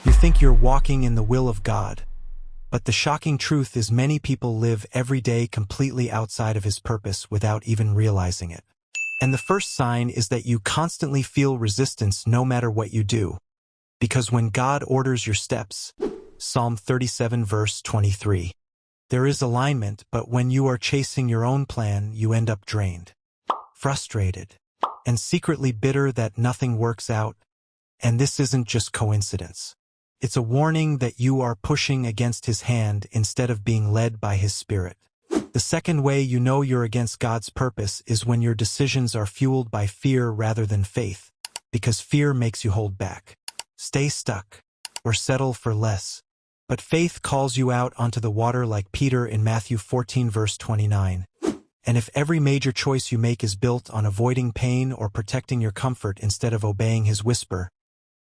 You think you're walking in the will of God. But the shocking truth is many people live every day completely outside of His purpose without even realizing it. And the first sign is that you constantly feel resistance no matter what you do. Because when God orders your steps, Psalm 37 verse 23, there is alignment, but when you are chasing your own plan, you end up drained, frustrated, and secretly bitter that nothing works out. And this isn't just coincidence. It's a warning that you are pushing against His hand instead of being led by His Spirit. The second way you know you're against God's purpose is when your decisions are fueled by fear rather than faith, because fear makes you hold back, stay stuck, or settle for less. But faith calls you out onto the water like Peter in Matthew 14 verse 29. And if every major choice you make is built on avoiding pain or protecting your comfort instead of obeying His whisper,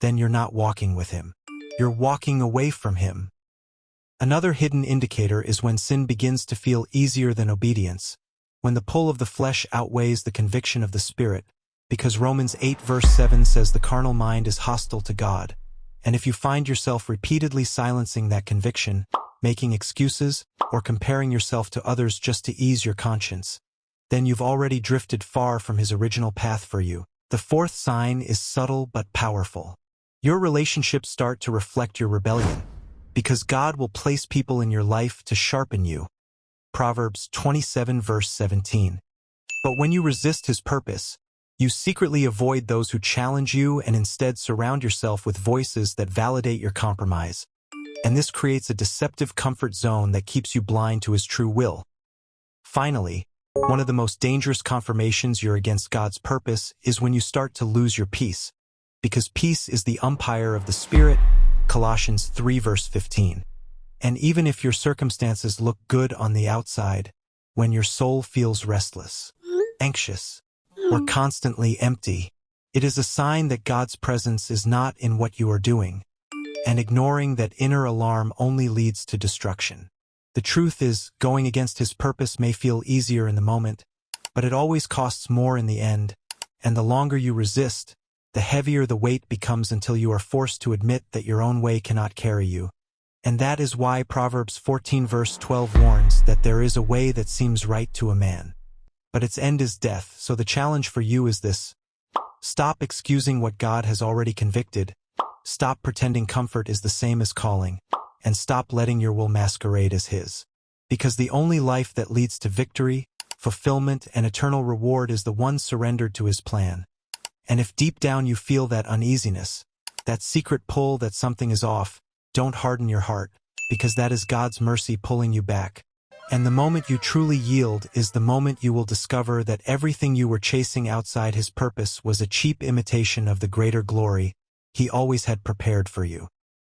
then you're not walking with Him. You're walking away from Him. Another hidden indicator is when sin begins to feel easier than obedience, when the pull of the flesh outweighs the conviction of the Spirit, because Romans 8 verse 7 says the carnal mind is hostile to God. And if you find yourself repeatedly silencing that conviction, making excuses, or comparing yourself to others just to ease your conscience, then you've already drifted far from His original path for you. The fourth sign is subtle but powerful. Your relationships start to reflect your rebellion, because God will place people in your life to sharpen you. Proverbs 27 verse 17. But when you resist His purpose, you secretly avoid those who challenge you and instead surround yourself with voices that validate your compromise. And this creates a deceptive comfort zone that keeps you blind to His true will. Finally, one of the most dangerous confirmations you're against God's purpose is when you start to lose your peace, because peace is the umpire of the Spirit, Colossians 3 verse 15. And even if your circumstances look good on the outside, when your soul feels restless, anxious, or constantly empty, it is a sign that God's presence is not in what you are doing, and ignoring that inner alarm only leads to destruction. The truth is, going against His purpose may feel easier in the moment, but it always costs more in the end, and the longer you resist, the heavier the weight becomes until you are forced to admit that your own way cannot carry you. And that is why Proverbs 14 verse 12 warns that there is a way that seems right to a man, but its end is death. So the challenge for you is this: stop excusing what God has already convicted, stop pretending comfort is the same as calling, and stop letting your will masquerade as His. Because the only life that leads to victory, fulfillment, and eternal reward is the one surrendered to His plan. And if deep down you feel that uneasiness, that secret pull that something is off, don't harden your heart, because that is God's mercy pulling you back. And the moment you truly yield is the moment you will discover that everything you were chasing outside His purpose was a cheap imitation of the greater glory He always had prepared for you.